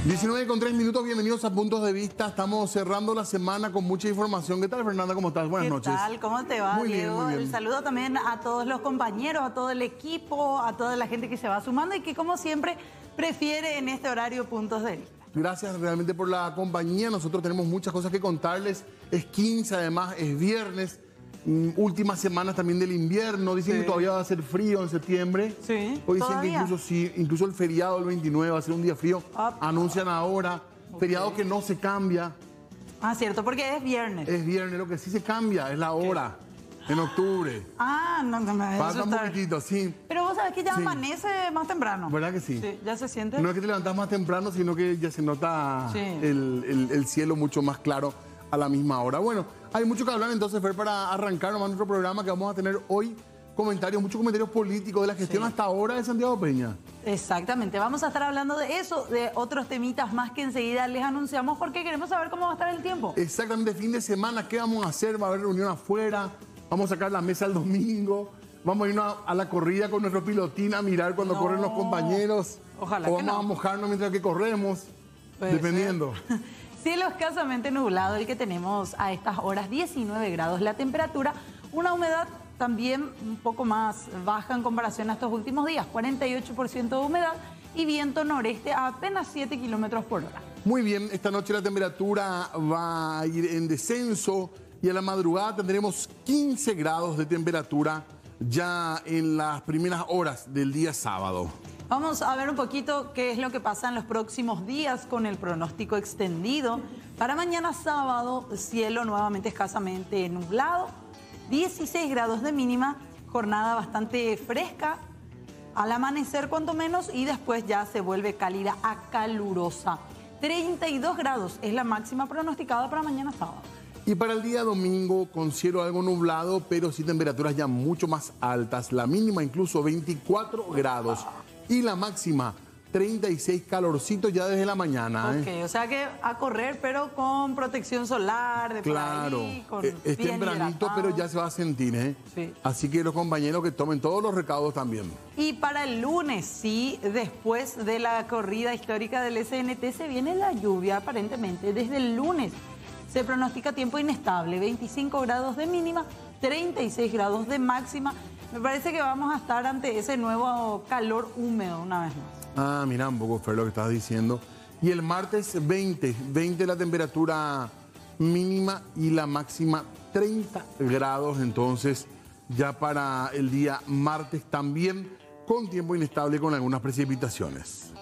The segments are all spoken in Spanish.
19:03, bienvenidos a Puntos de Vista. Estamos cerrando la semana con mucha información. ¿Qué tal, Fernanda? ¿Cómo estás? Buenas noches. ¿Qué tal? ¿Cómo te va, muy Diego? Bien, muy bien. El saludo también a todos los compañeros, a todo el equipo, a toda la gente que se va sumando y que, como siempre, prefiere en este horario Puntos de Vista. Gracias realmente por la compañía. Nosotros tenemos muchas cosas que contarles. Es 15, además, es viernes. Últimas semanas también del invierno. Dicen que todavía va a ser frío en septiembre. Sí, hoy dicen ¿todavía? que incluso el feriado del 29 va a ser un día frío. Anuncian ahora. Feriado que no se cambia. Ah, cierto, porque es viernes. Es viernes, lo que sí se cambia es la hora. En octubre. Ah, no me falta un poquitito, sí. Pero vos sabés que ya amanece más temprano. ¿Verdad que sí? Sí, ya se siente. No es que te levantas más temprano, sino que ya se nota el cielo mucho más claro a la misma hora. Bueno, hay mucho que hablar entonces, Fer, para arrancar nomás nuestro programa que vamos a tener hoy. Muchos comentarios políticos de la gestión hasta ahora de Santiago Peña. Exactamente, vamos a estar hablando de eso, de otros temitas más que enseguida les anunciamos porque queremos saber cómo va a estar el tiempo. Exactamente, fin de semana, ¿qué vamos a hacer? Va a haber reunión afuera, vamos a sacar la mesa el domingo, vamos a irnos a la corrida con nuestro pilotín a mirar cuando corren los compañeros. Ojalá o que vamos a mojarnos mientras que corremos, dependiendo. Cielo escasamente nublado el que tenemos a estas horas, 19 grados la temperatura, una humedad también un poco más baja en comparación a estos últimos días, 48% de humedad y viento noreste a apenas 7 kilómetros por hora. Muy bien, esta noche la temperatura va a ir en descenso y a la madrugada tendremos 15 grados de temperatura ya en las primeras horas del día sábado. Vamos a ver un poquito qué es lo que pasa en los próximos días con el pronóstico extendido. Para mañana sábado, cielo nuevamente escasamente nublado, 16 grados de mínima, jornada bastante fresca, al amanecer cuanto menos y después ya se vuelve cálida a calurosa. 32 grados es la máxima pronosticada para mañana sábado. Y para el día domingo con cielo algo nublado, pero sí temperaturas ya mucho más altas, la mínima incluso 24 grados y la máxima 36, calorcito ya desde la mañana. Ok, o sea que a correr, pero con protección solar, de claro, por ahí, con es bien tempranito, hidratado. pero ya se va a sentir, Sí. Así que los compañeros que tomen todos los recaudos también. Y para el lunes, sí, después de la corrida histórica del SNT, se viene la lluvia aparentemente. Desde el lunes se pronostica tiempo inestable, 25 grados de mínima, 36 grados de máxima. Me parece que vamos a estar ante ese nuevo calor húmedo una vez más. Ah, mira un poco, Fer, lo que estás diciendo. Y el martes 20 la temperatura mínima y la máxima 30 grados. Entonces, ya para el día martes también con tiempo inestable con algunas precipitaciones.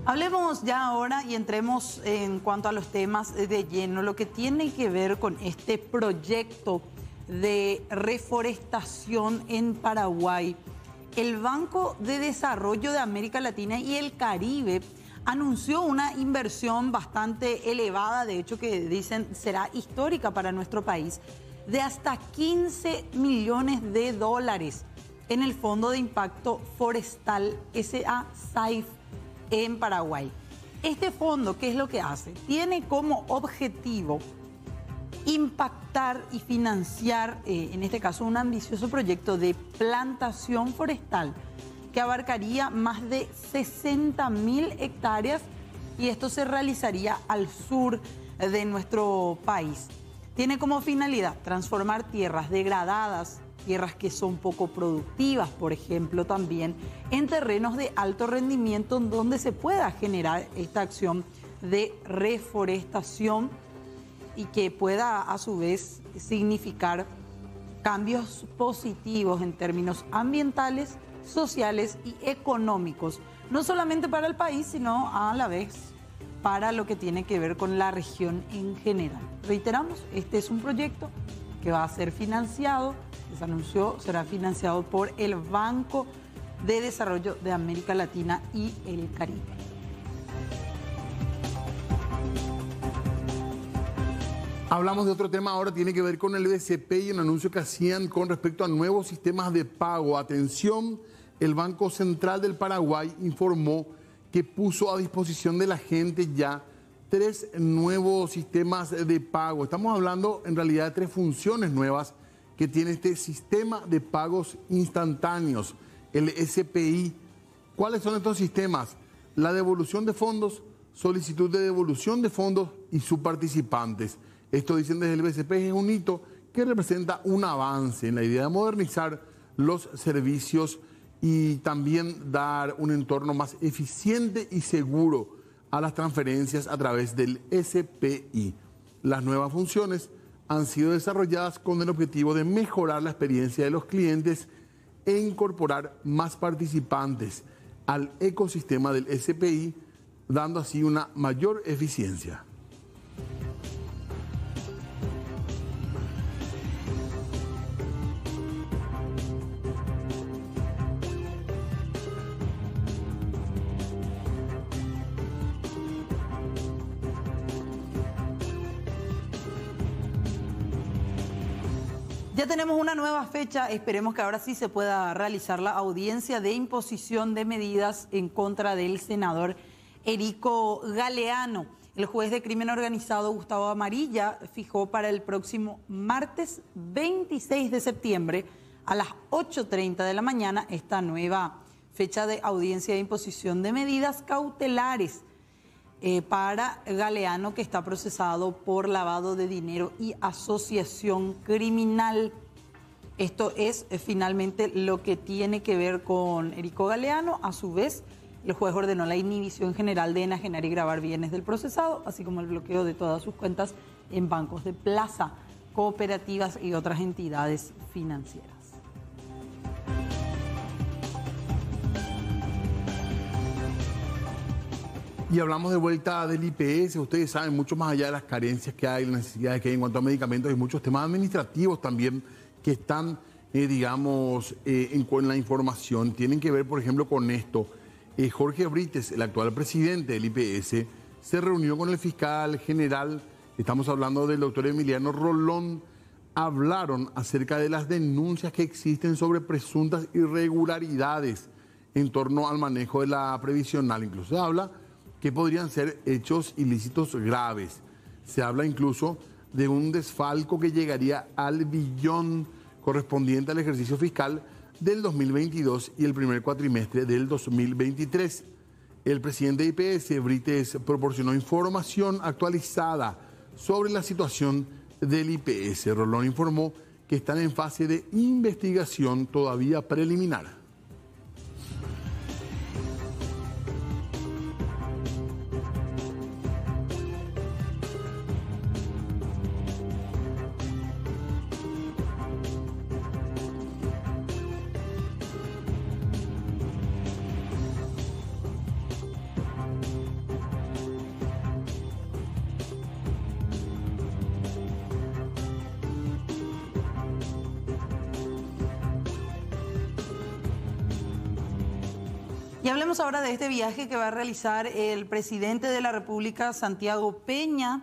Hablemos ya ahora y entremos en cuanto a los temas de lleno, lo que tiene que ver con este proyecto de reforestación en Paraguay. El Banco de Desarrollo de América Latina y el Caribe anunció una inversión bastante elevada, de hecho que dicen será histórica para nuestro país, de hasta 15 millones de dólares en el Fondo de Impacto Forestal SAIF en Paraguay. Este fondo, ¿qué es lo que hace? Tiene como objetivo impactar y financiar, en este caso, un ambicioso proyecto de plantación forestal que abarcaría más de 60.000 hectáreas y esto se realizaría al sur de nuestro país. Tiene como finalidad transformar tierras degradadas, tierras que son poco productivas, por ejemplo, también en terrenos de alto rendimiento en donde se pueda generar esta acción de reforestación y que pueda a su vez significar cambios positivos en términos ambientales, sociales y económicos, no solamente para el país, sino a la vez para lo que tiene que ver con la región en general. Reiteramos, este es un proyecto que va a ser financiado, se anunció, será financiado por el Banco de Desarrollo de América Latina y el Caribe. Hablamos de otro tema ahora, tiene que ver con el BCP y un anuncio que hacían con respecto a nuevos sistemas de pago. Atención, el Banco Central del Paraguay informó que puso a disposición de la gente ya 3 nuevos sistemas de pago. Estamos hablando en realidad de 3 funciones nuevas que tiene este sistema de pagos instantáneos, el SPI. ¿Cuáles son estos sistemas? La devolución de fondos, solicitud de devolución de fondos y subparticipantes. Esto, dicen desde el BCP, es un hito que representa un avance en la idea de modernizar los servicios y también dar un entorno más eficiente y seguro a las transferencias a través del SPI. Las nuevas funciones han sido desarrolladas con el objetivo de mejorar la experiencia de los clientes e incorporar más participantes al ecosistema del SPI, dando así una mayor eficiencia. Ya tenemos una nueva fecha, esperemos que ahora sí se pueda realizar la audiencia de imposición de medidas en contra del senador Erico Galeano. El juez de crimen organizado Gustavo Amarilla fijó para el próximo martes 26 de septiembre a las 8:30 de la mañana esta nueva fecha de audiencia de imposición de medidas cautelares para Galeano, que está procesado por lavado de dinero y asociación criminal. Esto es finalmente lo que tiene que ver con Erico Galeano. A su vez, el juez ordenó la inhibición general de enajenar y gravar bienes del procesado, así como el bloqueo de todas sus cuentas en bancos de plaza, cooperativas y otras entidades financieras. Y hablamos de vuelta del IPS. Ustedes saben, mucho más allá de las carencias que hay, las necesidades que hay en cuanto a medicamentos, hay muchos temas administrativos también que están, con la información. Tienen que ver, por ejemplo, con esto. Jorge Brites, el actual presidente del IPS, se reunió con el fiscal general, estamos hablando del doctor Emiliano Rolón. Hablaron acerca de las denuncias que existen sobre presuntas irregularidades en torno al manejo de la previsional. Incluso se habla que podrían ser hechos ilícitos graves. Se habla incluso de un desfalco que llegaría al billón correspondiente al ejercicio fiscal del 2022 y el primer cuatrimestre del 2023. El presidente de IPS, Brites, proporcionó información actualizada sobre la situación del IPS. Rolón informó que están en fase de investigación todavía preliminar. Y hablemos ahora de este viaje que va a realizar el presidente de la República, Santiago Peña.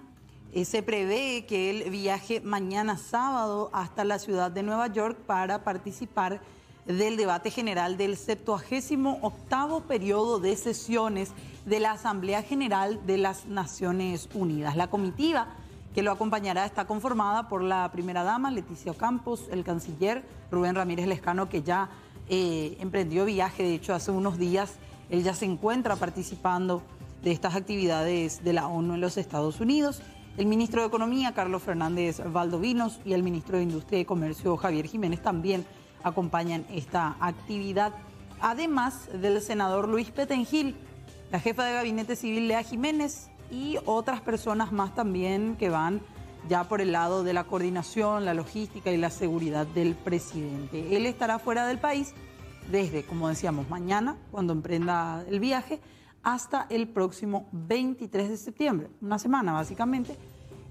Se prevé que él viaje mañana sábado hasta la ciudad de Nueva York para participar del debate general del 78º periodo de sesiones de la Asamblea General de las Naciones Unidas. La comitiva que lo acompañará está conformada por la primera dama, Leticia Campos, el canciller Rubén Ramírez Lescano, que ya emprendió viaje. De hecho, hace unos días él ya se encuentra participando de estas actividades de la ONU en los Estados Unidos. El ministro de Economía, Carlos Fernández Valdovinos, y el ministro de Industria y Comercio, Javier Jiménez, también acompañan esta actividad. Además del senador Luis Petengil, la jefa de gabinete civil, Lea Jiménez, y otras personas más también que van ya por el lado de la coordinación, la logística y la seguridad del presidente. Él estará fuera del país desde, como decíamos, mañana, cuando emprenda el viaje, hasta el próximo 23 de septiembre, una semana básicamente,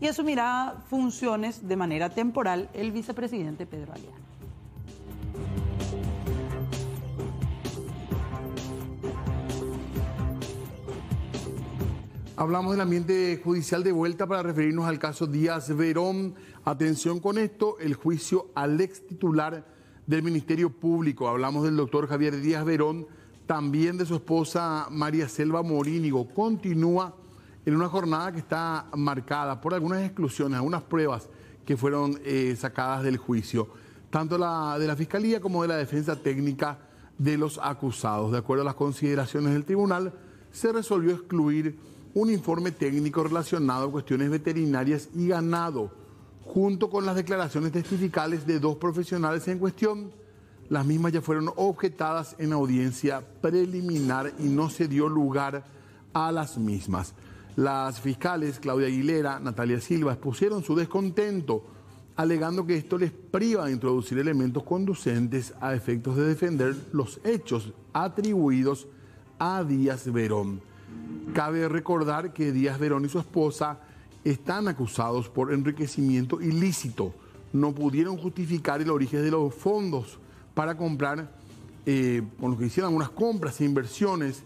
y asumirá funciones de manera temporal el vicepresidente Pedro Aliano. Hablamos del ambiente judicial de vuelta para referirnos al caso Díaz Verón. Atención con esto, el juicio al ex titular del Ministerio Público. Hablamos del doctor Javier Díaz Verón, también de su esposa María Selva Morínigo. Continúa en una jornada que está marcada por algunas exclusiones, algunas pruebas que fueron sacadas del juicio, tanto de la Fiscalía como de la defensa técnica de los acusados. De acuerdo a las consideraciones del tribunal, se resolvió excluir un informe técnico relacionado a cuestiones veterinarias y ganado, junto con las declaraciones testificales de dos profesionales en cuestión. Las mismas ya fueron objetadas en audiencia preliminar y no se dio lugar a las mismas. Las fiscales Claudia Aguilera, Natalia Silva expusieron su descontento, alegando que esto les priva de introducir elementos conducentes a efectos de defender los hechos atribuidos a Díaz Verón. Cabe recordar que Díaz Verón y su esposa están acusados por enriquecimiento ilícito. No pudieron justificar el origen de los fondos para comprar, con lo que hicieron algunas compras e inversiones.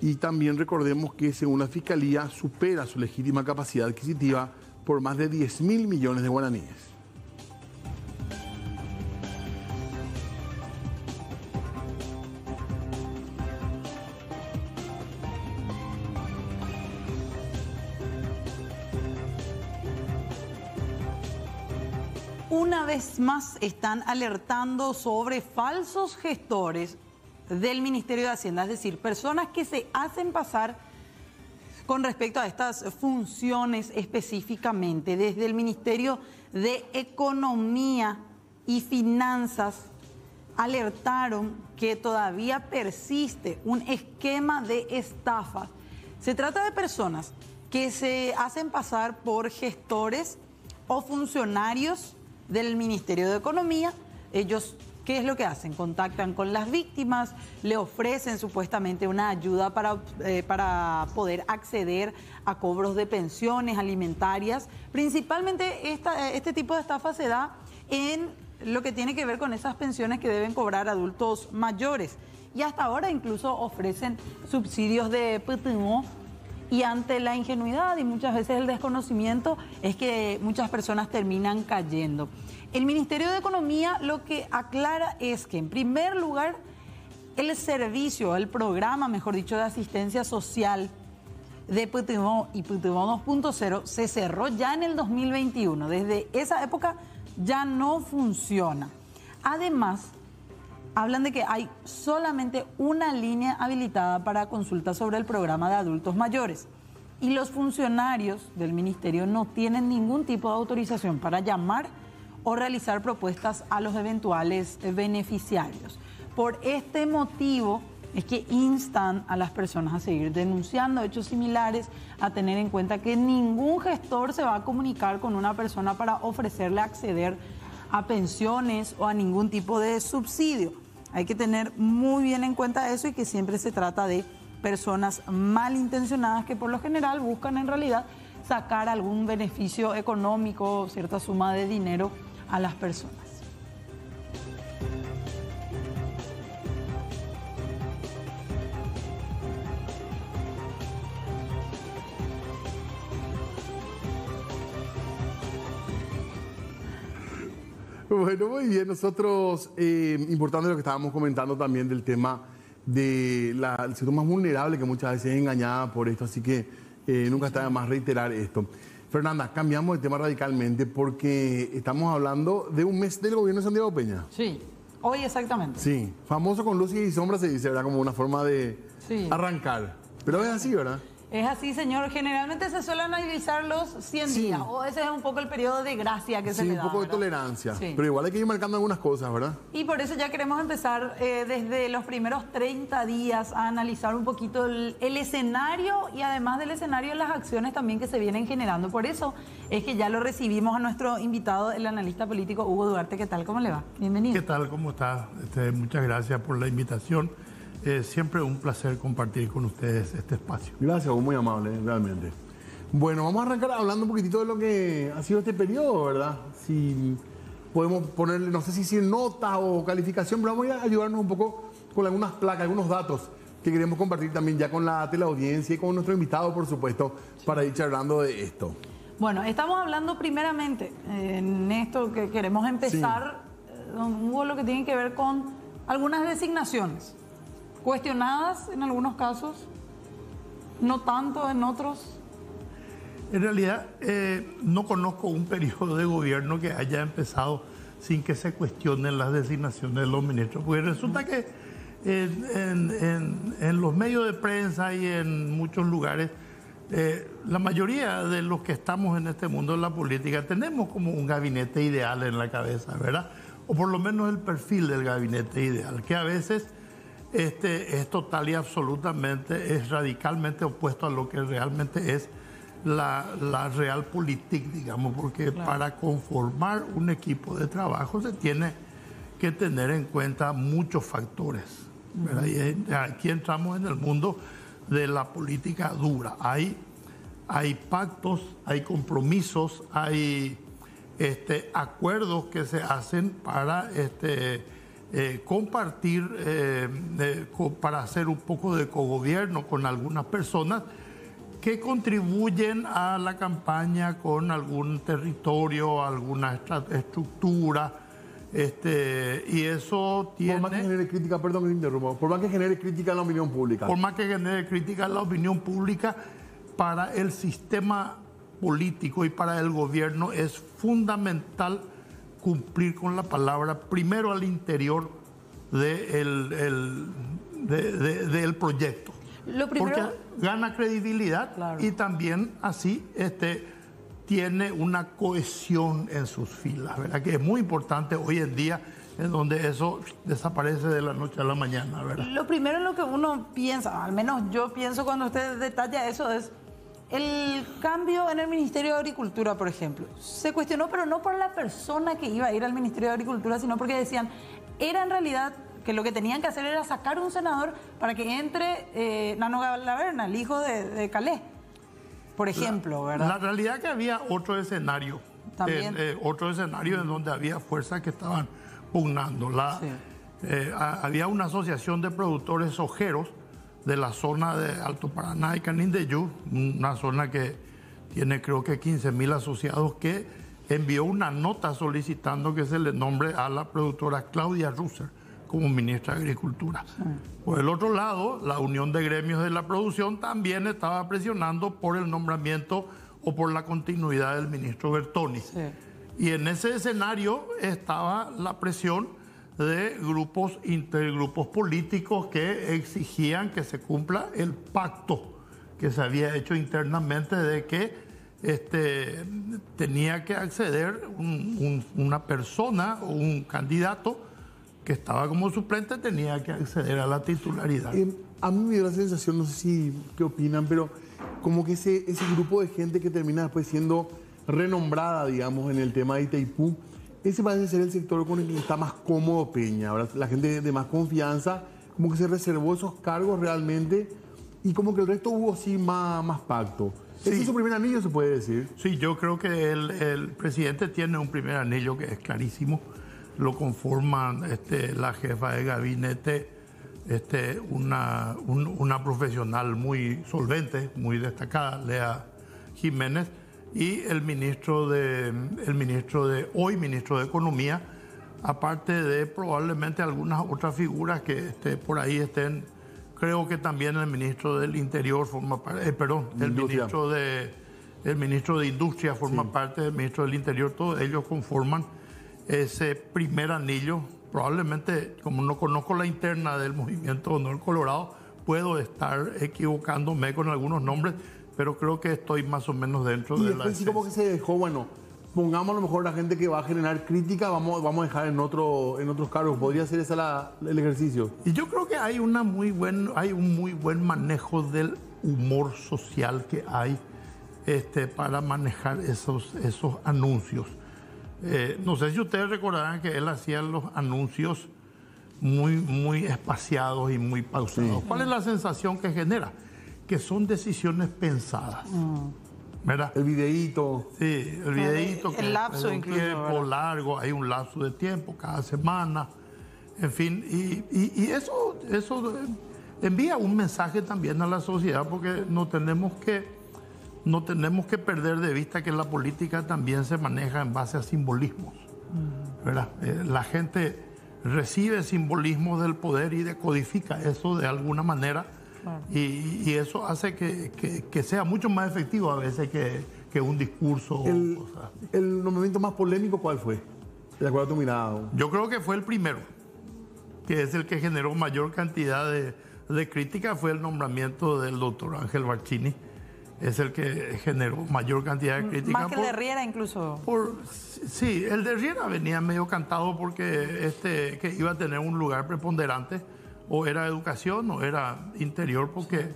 Y también recordemos que según la Fiscalía supera su legítima capacidad adquisitiva por más de 10.000 millones de guaraníes. Una vez más están alertando sobre falsos gestores del Ministerio de Hacienda, es decir, personas que se hacen pasar con respecto a estas funciones específicamente. Desde el Ministerio de Economía y Finanzas alertaron que todavía persiste un esquema de estafas. Se trata de personas que se hacen pasar por gestores o funcionarios del Ministerio de Economía. Ellos, ¿qué es lo que hacen? Contactan con las víctimas, le ofrecen supuestamente una ayuda para poder acceder a cobros de pensiones alimentarias. Principalmente este tipo de estafa se da en lo que tiene que ver con esas pensiones que deben cobrar adultos mayores. Y hasta ahora incluso ofrecen subsidios de PTU. Y ante la ingenuidad y muchas veces el desconocimiento es que muchas personas terminan cayendo. El Ministerio de Economía lo que aclara es que, en primer lugar, el servicio, el programa, mejor dicho, de asistencia social de PTU y PTU 2.0 se cerró ya en el 2021. Desde esa época ya no funciona. Además, hablan de que hay solamente una línea habilitada para consulta sobre el programa de adultos mayores. Y los funcionarios del ministerio no tienen ningún tipo de autorización para llamar o realizar propuestas a los eventuales beneficiarios. Por este motivo es que instan a las personas a seguir denunciando hechos similares, a tener en cuenta que ningún gestor se va a comunicar con una persona para ofrecerle acceder a pensiones o a ningún tipo de subsidio. Hay que tener muy bien en cuenta eso y que siempre se trata de personas malintencionadas que por lo general buscan en realidad sacar algún beneficio económico, cierta suma de dinero a las personas. Bueno, muy bien. Nosotros, importante lo que estábamos comentando también del tema del sector más vulnerable, que muchas veces es engañada por esto, así que nunca está de más reiterar esto. Fernanda, cambiamos de tema radicalmente porque estamos hablando de un mes del gobierno de Santiago Peña. Sí, hoy exactamente. Sí, famoso con luces y sombras se dice, ¿verdad? Como una forma de arrancar. Pero es así, ¿verdad? Es así, señor. Generalmente se suelen analizar los 100 días, o ese es un poco el periodo de gracia que se le da. Sí, un poco de tolerancia, pero igual hay que ir marcando algunas cosas, ¿verdad? Y por eso ya queremos empezar desde los primeros 30 días a analizar un poquito el escenario y además del escenario las acciones también que se vienen generando. Por eso es que ya lo recibimos a nuestro invitado, el analista político Hugo Duarte. ¿Qué tal? ¿Cómo le va? Bienvenido. ¿Qué tal? ¿Cómo está? Muchas gracias por la invitación. Siempre un placer compartir con ustedes este espacio. Gracias, muy amable, realmente. Bueno, vamos a arrancar hablando un poquitito de lo que ha sido este periodo, ¿verdad? Si podemos ponerle, no sé si nota o calificación, pero vamos a ayudarnos un poco con algunas placas, algunos datos que queremos compartir también ya con la teleaudiencia y con nuestro invitado, por supuesto, para ir charlando de esto. Bueno, estamos hablando primeramente en esto que queremos empezar don Hugo, lo que tiene que ver con algunas designaciones, cuestionadas en algunos casos, no tanto en otros. En realidad, no conozco un periodo de gobierno que haya empezado sin que se cuestionen las designaciones de los ministros, porque resulta que en los medios de prensa y en muchos lugares, la mayoría de los que estamos en este mundo de la política tenemos como un gabinete ideal en la cabeza, ¿verdad? O por lo menos el perfil del gabinete ideal, que a veces es total y absolutamente, es radicalmente opuesto a lo que realmente es la realpolitik, digamos, porque claro, para conformar un equipo de trabajo se tiene que tener en cuenta muchos factores, ¿verdad? Y aquí entramos en el mundo de la política dura. Hay pactos, hay compromisos, hay acuerdos que se hacen para compartir, para hacer un poco de cogobierno con algunas personas que contribuyen a la campaña con algún territorio, alguna estructura, y eso tiene... Por más que genere crítica, perdón que te interrumpa, por más que genere crítica en la opinión pública. Por más que genere crítica en la opinión pública, para el sistema político y para el gobierno es fundamental cumplir con la palabra, primero al interior del proyecto. Lo primero, porque gana credibilidad, claro, y también así tiene una cohesión en sus filas, ¿verdad? Que es muy importante hoy en día, en donde eso desaparece de la noche a la mañana, ¿verdad? Lo primero en lo que uno piensa, al menos yo pienso cuando usted detalla eso, es el cambio en el Ministerio de Agricultura, por ejemplo. Se cuestionó, pero no por la persona que iba a ir al Ministerio de Agricultura, sino porque decían, era en realidad que lo que tenían que hacer era sacar un senador para que entre Nano Laverna, el hijo de Calé, por ejemplo, ¿verdad? La realidad es que había otro escenario, también otro escenario en donde había fuerzas que estaban pugnando. Había una asociación de productores sojeros de la zona de Alto Paraná y Canindeyú, una zona que tiene creo que 15.000 asociados, que envió una nota solicitando que se le nombre a la productora Claudia Russer como ministra de Agricultura. Sí. Por el otro lado, la Unión de Gremios de la Producción también estaba presionando por el nombramiento o por la continuidad del ministro Bertoni. Sí. Y en ese escenario estaba la presión de intergrupos políticos que exigían que se cumpla el pacto que se había hecho internamente de que tenía que acceder una persona o un candidato que estaba como suplente, tenía que acceder a la titularidad. A mí me dio la sensación, no sé si qué opinan, pero como que ese grupo de gente que termina después siendo renombrada, digamos, en el tema de Itaipú, ese parece ser el sector con el que está más cómodo Peña, ¿verdad? La gente de más confianza, como que se reservó esos cargos realmente y como que el resto hubo sí más pacto. Sí. ¿Ese es su primer anillo, se puede decir? Sí, yo creo que el presidente tiene un primer anillo que es clarísimo. Lo conforman la jefa de gabinete, una profesional muy solvente, muy destacada, Lea Jiménez, y el ministro de Economía, aparte de probablemente algunas otras figuras que por ahí estén. Creo que también el ministro del Interior forma parte, el ministro de Industria forma parte del ministro del Interior. Todos ellos conforman ese primer anillo. Probablemente, como no conozco la interna del Movimiento Honor Colorado, puedo estar equivocándome con algunos nombres, pero creo que estoy más o menos dentro de la... Y sí, como que se dejó, bueno, pongamos a lo mejor la gente que va a generar crítica, vamos a dejar en otros cargos. ¿Podría ser ese el ejercicio? Y yo creo que hay un muy buen manejo del humor social que hay para manejar esos anuncios. No sé si ustedes recordarán que él hacía los anuncios muy espaciados y muy pausados. Sí. ¿Cuál es la sensación que genera? Que son decisiones pensadas. ¿Verdad? El videíto. Sí, el videíto. El lapso incluso. Un tiempo largo, hay un lapso de tiempo cada semana. En fin, y eso envía un mensaje también a la sociedad, porque no tenemos que perder de vista que la política también se maneja en base a simbolismos. ¿verdad? La gente recibe simbolismos del poder y decodifica eso de alguna manera. Claro. Y eso hace que sea mucho más efectivo a veces que un discurso. ¿El nombramiento más polémico cuál fue? De acuerdo a tu mirada. Yo creo que fue el primero, que es el que generó mayor cantidad de críticas, fue el nombramiento del doctor Ángel Barcini. Es el que generó mayor cantidad de críticas. Más que el de Riera incluso. Sí, el de Riera venía medio cantado porque que iba a tener un lugar preponderante, o era educación o era interior, porque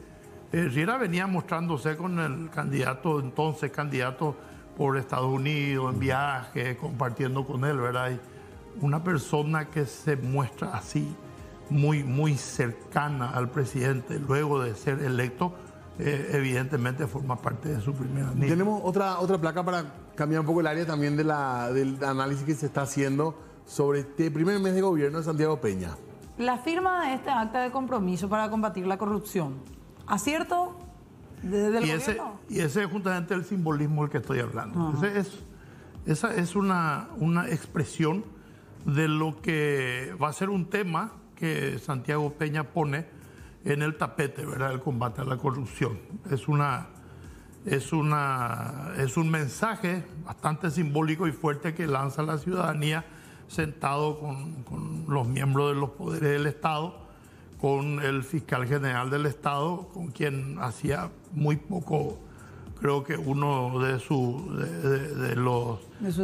Riera venía mostrándose con el candidato por Estados Unidos, en viaje, compartiendo con él, ¿verdad? Y una persona que se muestra así, muy, muy cercana al presidente luego de ser electo, evidentemente forma parte de su primer anillo. Tenemos otra placa para cambiar un poco el área también del análisis que se está haciendo sobre este primer mes de gobierno de Santiago Peña. La firma de este acta de compromiso para combatir la corrupción, ¿acierto del gobierno? Y ese es justamente el simbolismo del que estoy hablando. Esa es una expresión de lo que va a ser un tema que Santiago Peña pone en el tapete, ¿verdad? El combate a la corrupción. Es un mensaje bastante simbólico y fuerte que lanza la ciudadanía, sentado con los miembros de los poderes del Estado, con el fiscal general del Estado, con quien hacía muy poco, creo que uno de los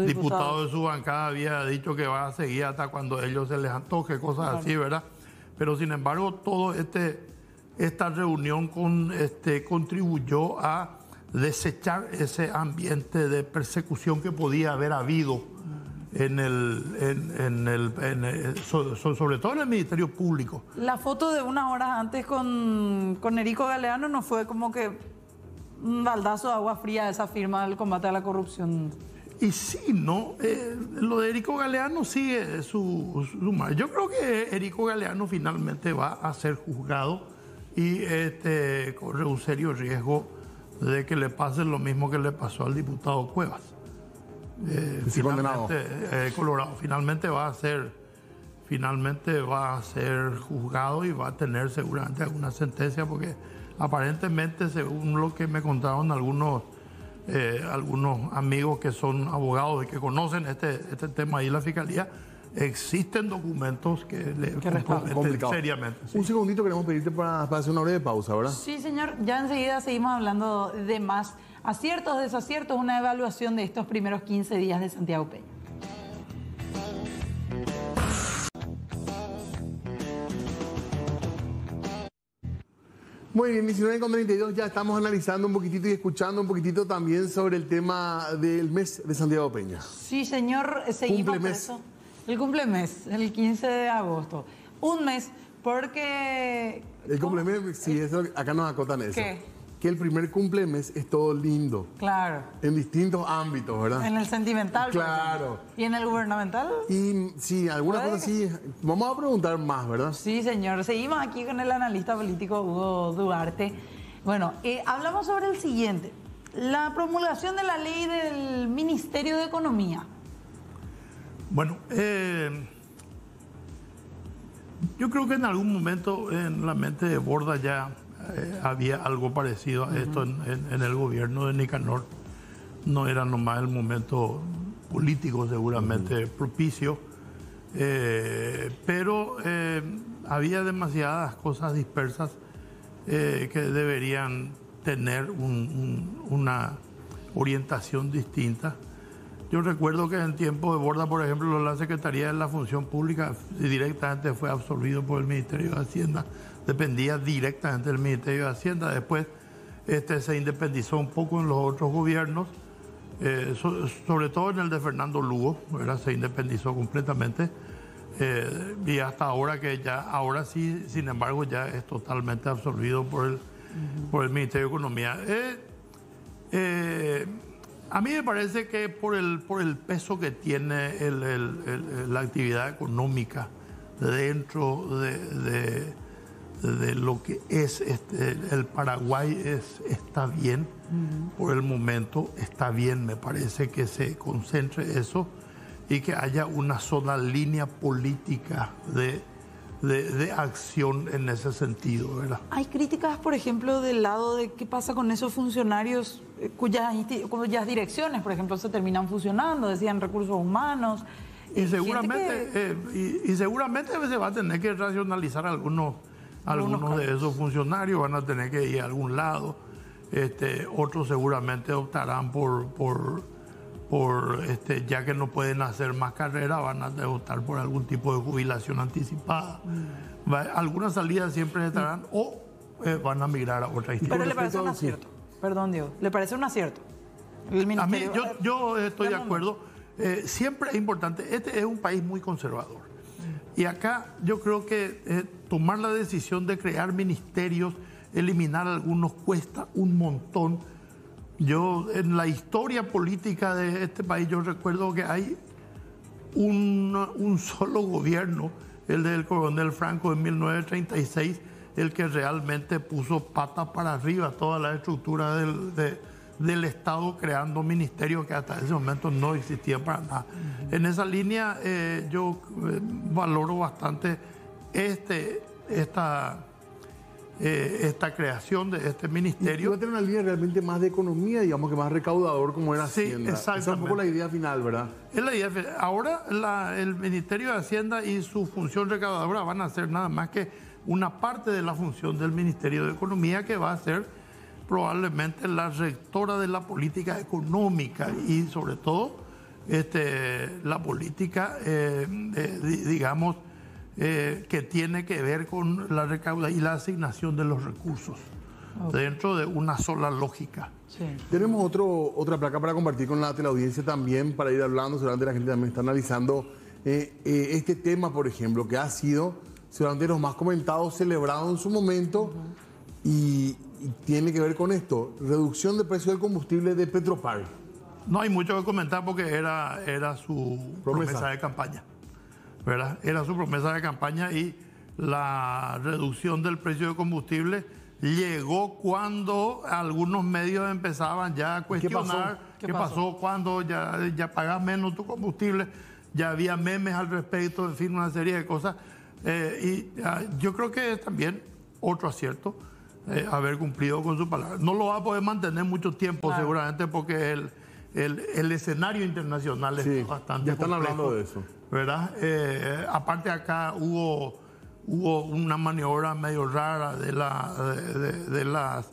diputados de su bancada había dicho que va a seguir hasta cuando a ellos se les antoje, cosas así, ¿verdad? Pero sin embargo, todo esta reunión contribuyó a desechar ese ambiente de persecución que podía haber habido sobre todo en el Ministerio Público. La foto de unas horas antes con Erico Galeano no fue como que un baldazo de agua fría de esa firma del combate a la corrupción. Y sí, ¿no? Lo de Erico Galeano sigue su yo creo que Erico Galeano finalmente va a ser juzgado y corre un serio riesgo de que le pase lo mismo que le pasó al diputado Cuevas. Colorado. Finalmente va a ser juzgado y va a tener seguramente alguna sentencia, porque aparentemente, según lo que me contaron algunos amigos que son abogados y que conocen este tema ahí en la fiscalía, existen documentos que le comprometen seriamente. Sí. Un segundito, queremos pedirte para hacer una breve pausa, ¿verdad? Sí, señor. Ya enseguida seguimos hablando de más aciertos, desaciertos, una evaluación de estos primeros 15 días de Santiago Peña. Muy bien, 19:32, ya estamos analizando un poquitito y escuchando un poquitito también sobre el tema del mes de Santiago Peña. Sí, señor, seguimos con eso. El cumplemes, el 15 de agosto. Un mes, porque... El cumplemes, sí, eso, acá nos acotan eso. ¿Qué? Que el primer cumplemes es todo lindo. Claro. En distintos ámbitos, ¿verdad? En el sentimental. Claro. ¿Y en el gubernamental? Y sí, algunas cosas sí. Vamos a preguntar más, ¿verdad? Sí, señor. Seguimos aquí con el analista político Hugo Duarte. Bueno, hablamos sobre el siguiente. La promulgación de la ley del Ministerio de Economía. Bueno, yo creo que en algún momento en la mente de Borda ya había algo parecido a esto en el gobierno de Nicanor. No era nomás el momento político seguramente propicio, pero había demasiadas cosas dispersas que deberían tener una orientación distinta. Yo recuerdo que en tiempo de Borda, por ejemplo, la Secretaría de la Función Pública directamente fue absorbido por el Ministerio de Hacienda, dependía directamente del Ministerio de Hacienda. Después se independizó un poco en los otros gobiernos, sobre todo en el de Fernando Lugo, ¿verdad? Se independizó completamente, y hasta ahora ahora sí, sin embargo, ya es totalmente absorbido por el Ministerio de Economía. A mí me parece que por el peso que tiene la actividad económica dentro de lo que es el Paraguay está bien, por el momento está bien. Me parece que se concentre eso y que haya una sola línea política de acción en ese sentido, ¿verdad? Hay críticas, por ejemplo, del lado de qué pasa con esos funcionarios cuyas direcciones, por ejemplo, se terminan fusionando, decían recursos humanos. Y seguramente, seguramente se va a tener que racionalizar algunos de esos funcionarios, van a tener que ir a algún lado. Otros seguramente optarán ya que no pueden hacer más carrera, van a optar por algún tipo de jubilación anticipada. Algunas salidas siempre estarán o van a migrar a otra institución. Pero le parece un acierto. Perdón, Diego. ¿Le parece un acierto? A mí, yo estoy de acuerdo. Siempre es importante. Este es un país muy conservador. Y acá yo creo que tomar la decisión de crear ministerios, eliminar algunos, cuesta un montón. Yo, en la historia política de este país, yo recuerdo que hay un solo gobierno, el del coronel Franco en 1936, el que realmente puso patas para arriba toda la estructura del Estado, creando ministerios que hasta ese momento no existían para nada. En esa línea yo valoro bastante esta creación de este ministerio. Y va a tener una línea realmente más de economía, digamos que más recaudador como era Hacienda. Esa es un poco la idea final, ¿verdad? Es la idea final. Ahora el Ministerio de Hacienda y su función recaudadora van a ser nada más que una parte de la función del Ministerio de Economía, que va a ser probablemente la rectora de la política económica y sobre todo la política, digamos, que tiene que ver con la recaudación y la asignación de los recursos dentro de una sola lógica. Sí. Tenemos otra placa para compartir con la teleaudiencia también, para ir hablando, seguramente la gente también está analizando este tema, por ejemplo, que ha sido seguramente los más comentados, celebrado en su momento, y tiene que ver con esto, reducción de precio del combustible de Petropar. No hay mucho que comentar porque era su promesa de campaña, ¿verdad? Era su promesa de campaña, y la reducción del precio de combustible llegó cuando algunos medios empezaban ya a cuestionar qué pasó cuando ya pagas menos tu combustible, ya había memes al respecto, en fin, una serie de cosas. Yo creo que es también otro acierto haber cumplido con su palabra. No lo va a poder mantener mucho tiempo, claro, seguramente, porque el escenario internacional es bastante ya están complejo, hablando de eso, ¿verdad? Aparte acá hubo una maniobra medio rara de las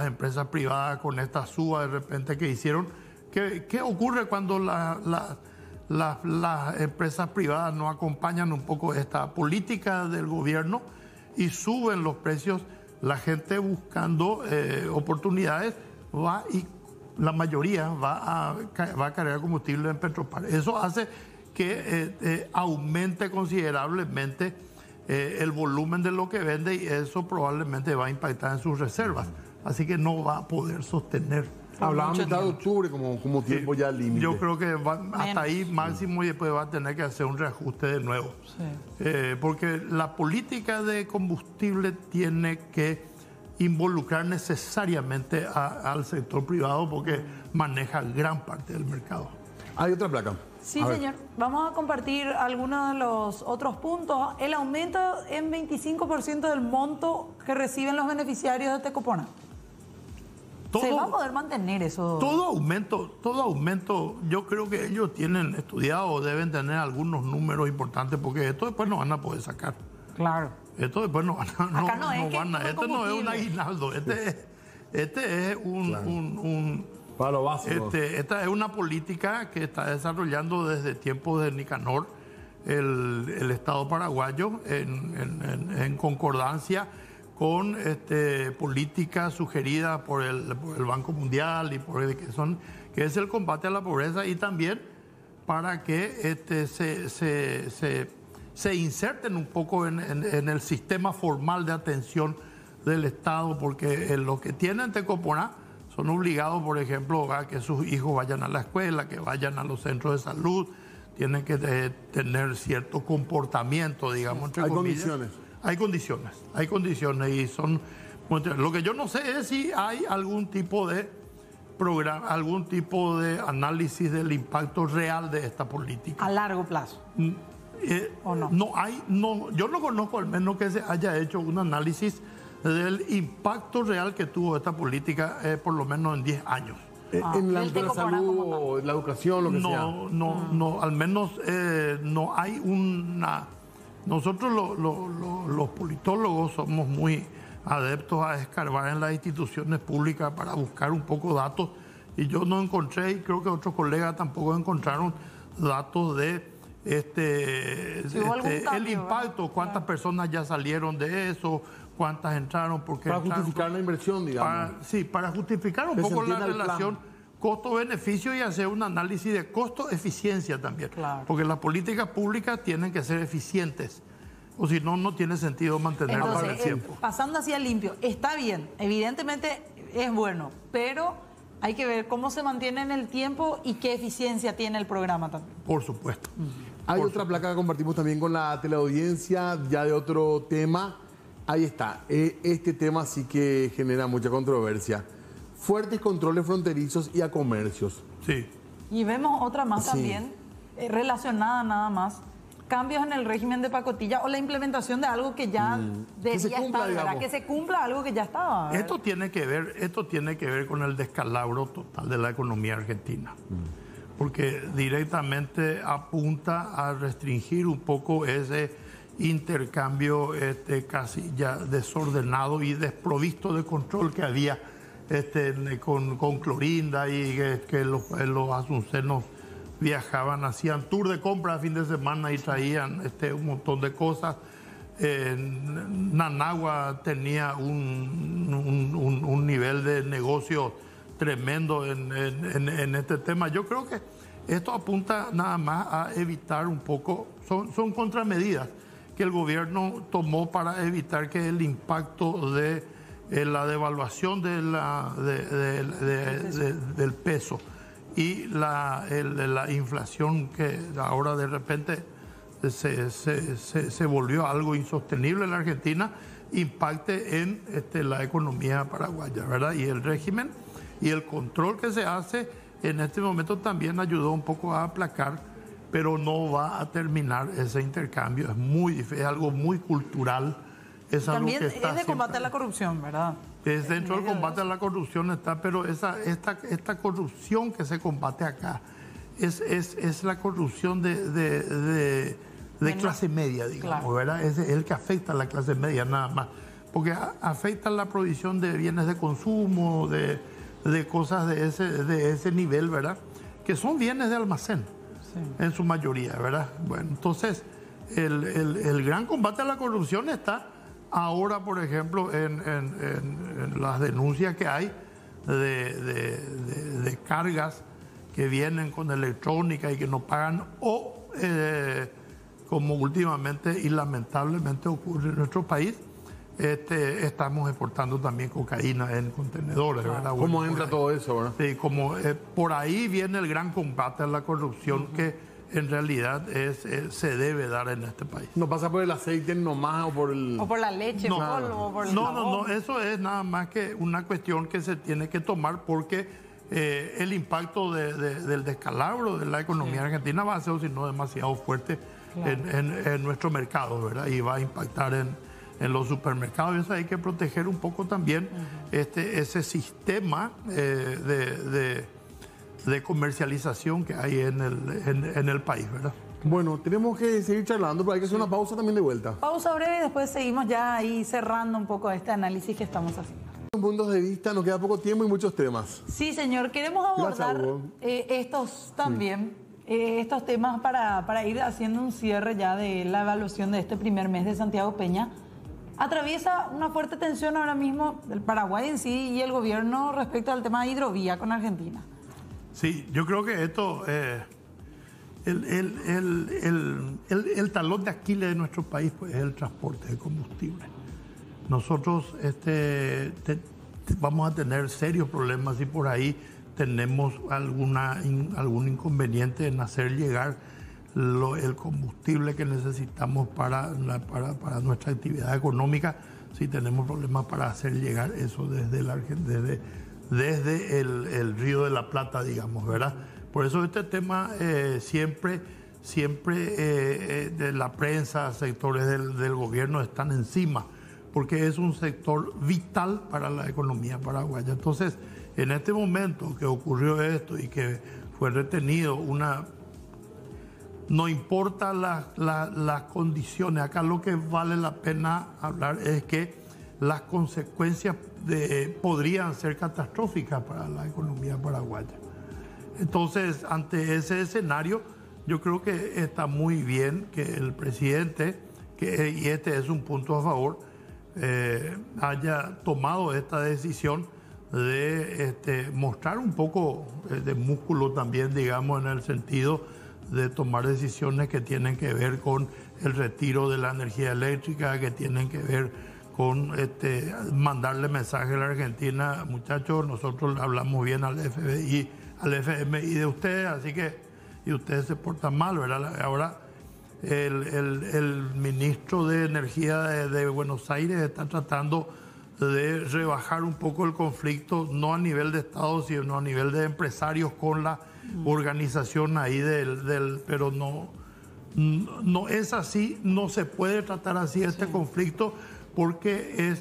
empresas privadas con esta suba de repente que hicieron. ¿Qué ocurre cuando las empresas privadas no acompañan un poco esta política del gobierno y suben los precios? La gente buscando oportunidades va, y la mayoría va a cargar combustible en Petropar. Eso hace que aumente considerablemente el volumen de lo que vende, y eso probablemente va a impactar en sus reservas. Así que no va a poder sostener. Hablaban mitad de octubre como tiempo ya límite. Yo creo que hasta ahí máximo, y después va a tener que hacer un reajuste de nuevo. Sí. Porque la política de combustible tiene que involucrar necesariamente al sector privado, porque maneja gran parte del mercado. Hay otra placa. Sí, señor. Vamos a compartir algunos de los otros puntos. El aumento en 25% del monto que reciben los beneficiarios de Tecopona. ¿Se va a poder mantener eso? Todo aumento, yo creo que ellos tienen estudiado o deben tener algunos números importantes, porque esto después no van a poder sacar. Claro. Esto después no van a... Esto no es un aguinaldo, este es un para lo básico. Esta es una política que está desarrollando desde tiempos de Nicanor el Estado paraguayo en concordancia con políticas sugeridas por el Banco Mundial y que es el combate a la pobreza, y también para que se inserten un poco en el sistema formal de atención del Estado, porque los que tienen Tecopona son obligados, por ejemplo, a que sus hijos vayan a la escuela, que vayan a los centros de salud, tienen que tener cierto comportamiento, digamos, entre comillas. Hay condiciones y son... Lo que yo no sé es si hay algún tipo de algún tipo de análisis del impacto real de esta política. A largo plazo. ¿O no? Yo no conozco al menos que se haya hecho un análisis del impacto real que tuvo esta política por lo menos en 10 años. En la salud, la educación, lo que sea. No, al menos no hay una... Nosotros los politólogos somos muy adeptos a escarbar en las instituciones públicas para buscar un poco datos, y yo no encontré, y creo que otros colegas tampoco encontraron datos de el impacto, cuántas personas ya salieron de eso, cuántas entraron, porque para justificar la inversión, digamos. Para justificar un poco la relación costo-beneficio y hacer un análisis de costo-eficiencia también. Claro. Porque las políticas públicas tienen que ser eficientes, o si no, no tiene sentido mantenerlas para el tiempo. Pasando así a limpio, está bien, evidentemente es bueno, pero hay que ver cómo se mantiene en el tiempo y qué eficiencia tiene el programa también. Por supuesto. Hay otra placa que compartimos también con la teleaudiencia, ya de otro tema. Ahí está, este tema sí que genera mucha controversia. Fuertes controles fronterizos y a comercios. Sí. Y vemos otra más también, relacionada nada más, cambios en el régimen de pacotilla o la implementación de algo que ya debía estar, ¿verdad? Que se cumpla algo que ya estaba. Esto tiene que ver con el descalabro total de la economía argentina. Porque directamente apunta a restringir un poco ese intercambio casi ya desordenado y desprovisto de control que había con Clorinda, y que los asuncenos viajaban, hacían tour de compra a fin de semana y traían un montón de cosas. Nanagua tenía un nivel de negocio tremendo en este tema. Yo creo que esto apunta nada más a evitar un poco, son contramedidas que el gobierno tomó para evitar que el impacto de la devaluación del peso y la inflación, que ahora de repente se volvió algo insostenible en la Argentina, impacte en la economía paraguaya, ¿verdad? Y el régimen y el control que se hace en este momento también ayudó un poco a aplacar, pero no va a terminar ese intercambio. Es muy difícil, es algo muy cultural. También es de combate a la corrupción, ¿verdad? Es dentro del combate a la corrupción está, pero esta corrupción que se combate acá es la corrupción de clase media, digamos, ¿verdad? Es el que afecta a la clase media nada más, porque afecta la provisión de bienes de consumo, de cosas de ese nivel, ¿verdad? Que son bienes de almacén, en su mayoría, ¿verdad? Bueno, entonces el gran combate a la corrupción está ahora, por ejemplo, en las denuncias que hay de cargas que vienen con electrónica y que no pagan, o como últimamente y lamentablemente ocurre en nuestro país, estamos exportando también cocaína en contenedores, ¿verdad? ¿Cómo entra todo eso, verdad? Sí, por ahí viene el gran combate a la corrupción que en realidad se debe dar en este país. ¿No pasa por el aceite nomás o por el...? O por la leche, o por el no, eso es nada más que una cuestión que se tiene que tomar, porque el impacto del descalabro de la economía argentina va a ser, si no, demasiado fuerte en nuestro mercado, ¿verdad? Y va a impactar en los supermercados, y eso hay que proteger un poco también ese sistema de comercialización que hay en el país, ¿verdad? Bueno, tenemos que seguir charlando, pero hay que hacer una pausa también de vuelta. Pausa breve y después seguimos ya ahí cerrando un poco este análisis que estamos haciendo. Puntos de vista, nos queda poco tiempo y muchos temas. Sí, señor, queremos abordar estos también, estos temas para ir haciendo un cierre ya de la evaluación de este primer mes de Santiago Peña. Atraviesa una fuerte tensión ahora mismo el Paraguay en sí y el gobierno respecto al tema de hidrovía con Argentina. Sí, yo creo que esto, el talón de Aquiles de nuestro país, pues, es el transporte de combustible. Nosotros vamos a tener serios problemas si por ahí tenemos algún inconveniente en hacer llegar el combustible que necesitamos para nuestra actividad económica, si tenemos problemas para hacer llegar eso desde desde el Río de la Plata, digamos, ¿verdad? Por eso este tema siempre de la prensa, sectores del gobierno están encima, porque es un sector vital para la economía paraguaya. Entonces, en este momento que ocurrió esto y que fue retenido no importa las condiciones, acá lo que vale la pena hablar es que las consecuencias podrían ser catastróficas para la economía paraguaya. Entonces, ante ese escenario, yo creo que está muy bien que el presidente, y este es un punto a favor, haya tomado esta decisión de mostrar un poco de músculo también, digamos, en el sentido de tomar decisiones que tienen que ver con el retiro de la energía eléctrica, que tienen que ver con mandarle mensaje a la Argentina: muchachos, nosotros hablamos bien al FBI, al FMI de ustedes, así que, y ustedes se portan mal, ¿verdad? Ahora el ministro de Energía de Buenos Aires está tratando de rebajar un poco el conflicto, no a nivel de Estado, sino a nivel de empresarios con la organización ahí pero no es así, no se puede tratar así este conflicto, porque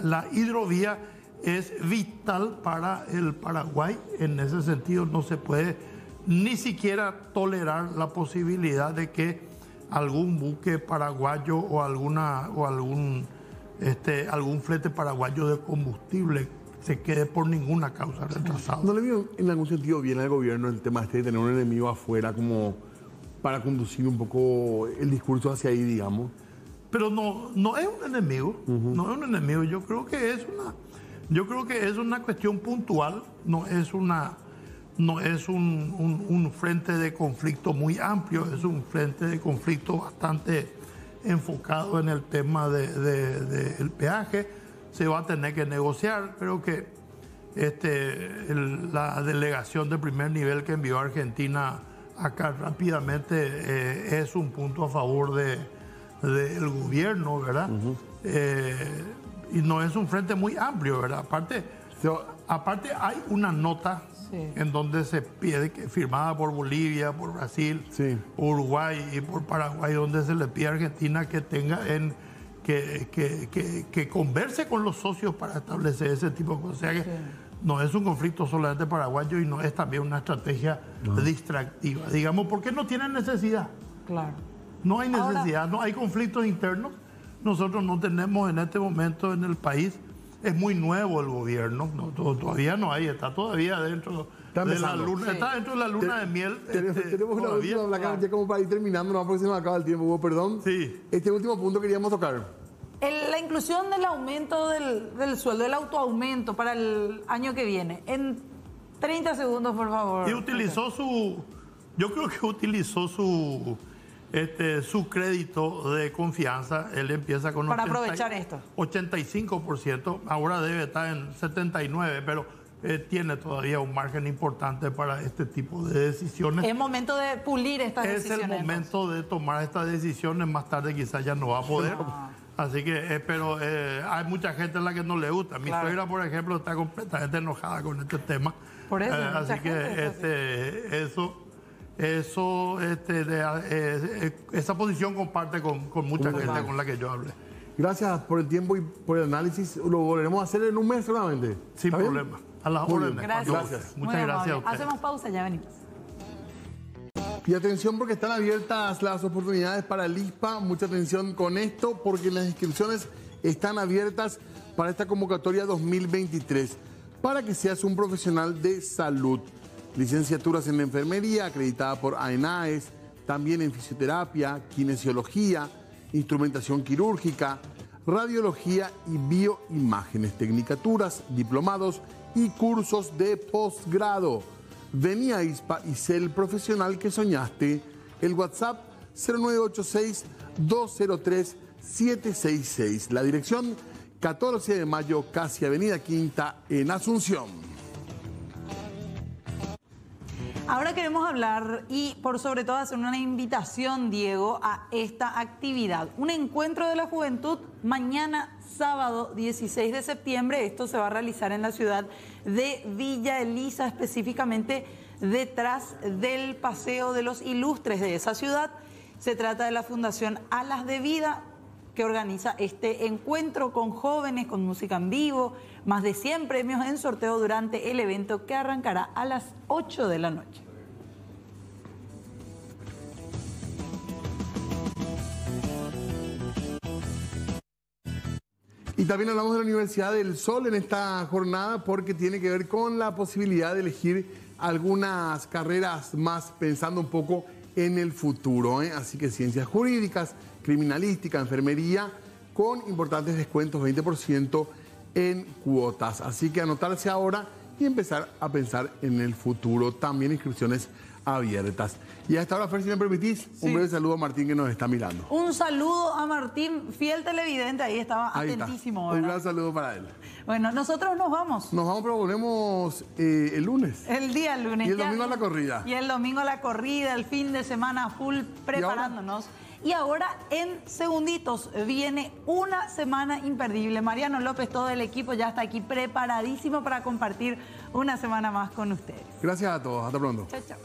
la hidrovía es vital para el Paraguay. En ese sentido no se puede ni siquiera tolerar la posibilidad de que algún buque paraguayo o algún flete paraguayo de combustible se quede por ninguna causa retrasado. ¿No le vio en algún sentido bien al gobierno el tema de tener un enemigo afuera como para conducir un poco el discurso hacia ahí, digamos? Pero no es un enemigo, no es un enemigo. Yo creo que es una cuestión puntual, no es un frente de conflicto muy amplio, es un frente de conflicto bastante enfocado en el tema del peaje. Se va a tener que negociar. Creo que la delegación de primer nivel que envió a Argentina acá rápidamente es un punto a favor del gobierno, ¿verdad? Y no es un frente muy amplio, ¿verdad? Aparte hay una nota en donde se pide, firmada por Bolivia, por Brasil, Uruguay y por Paraguay, donde se le pide a Argentina que tenga que converse con los socios para establecer ese tipo de cosas. O sea que no es un conflicto solamente paraguayo y no es también una estrategia distractiva. Digamos, porque no tienen necesidad. Claro. No hay necesidad, no hay conflictos internos. Nosotros no tenemos en este momento en el país. Es muy nuevo el gobierno, todavía no hay, está todavía dentro de la luna, está dentro de la luna de miel. Tenemos una última, ya como para ir terminando, no, porque se me acaba el tiempo, perdón. Sí. Este último punto queríamos tocar. La inclusión del aumento del sueldo, el autoaumento para el año que viene. En 30 segundos, por favor. Y utilizó yo creo que utilizó su crédito de confianza. Él empieza con para aprovechar esto. 85%, ahora debe estar en 79%, pero tiene todavía un margen importante para este tipo de decisiones. Es momento de pulir estas decisiones. Es el momento de tomar estas decisiones, más tarde quizás ya no va a poder. Así que, pero hay mucha gente a la que no le gusta. Mi suegra, por ejemplo, está completamente enojada con este tema. Por eso, así que esa posición comparte con mucha gente con la que yo hablé. Gracias por el tiempo y por el análisis. Lo volveremos a hacer en un mes solamente. Sin problema. A las órdenes. Gracias. Muchas gracias a ustedes. Hacemos pausa, ya venimos. Y atención, porque están abiertas las oportunidades para el ISPA. Mucha atención con esto, porque las inscripciones están abiertas para esta convocatoria 2023. Para que seas un profesional de salud. Licenciaturas en enfermería, acreditada por AENAES, también en fisioterapia, kinesiología, instrumentación quirúrgica, radiología y bioimágenes, tecnicaturas, diplomados y cursos de posgrado. Vení a ISPA y sé el profesional que soñaste. El WhatsApp 0986-203-766. La dirección 14 de mayo, casi Avenida Quinta, en Asunción. Ahora queremos hablar y por sobre todo hacer una invitación, Diego, a esta actividad. Un encuentro de la juventud mañana sábado 16 de septiembre. Esto se va a realizar en la ciudad de Villa Elisa, específicamente detrás del Paseo de los Ilustres de esa ciudad. Se trata de la Fundación Alas de Vida, que organiza este encuentro con jóvenes, con música en vivo, más de 100 premios en sorteo durante el evento que arrancará a las 8 de la noche. Y también hablamos de la Universidad del Sol en esta jornada porque tiene que ver con la posibilidad de elegir algunas carreras más pensando un poco en el futuro, ¿eh? Así que ciencias jurídicas, criminalística, enfermería, con importantes descuentos, 20% en cuotas. Así que anotarse ahora y empezar a pensar en el futuro. También inscripciones abiertas. Y a esta hora, Fer, si me permitís, un breve saludo a Martín que nos está mirando. Un saludo a Martín, fiel televidente, ahí estaba atentísimo. Un gran saludo para él. Bueno, nosotros nos vamos. Nos vamos, pero volvemos el lunes. El día lunes. Y el domingo a la corrida. Y el domingo a la corrida, el fin de semana full preparándonos. Y ahora en segunditos viene una semana imperdible. Mariano López, todo el equipo ya está aquí preparadísimo para compartir una semana más con ustedes. Gracias a todos. Hasta pronto. Chao, chao.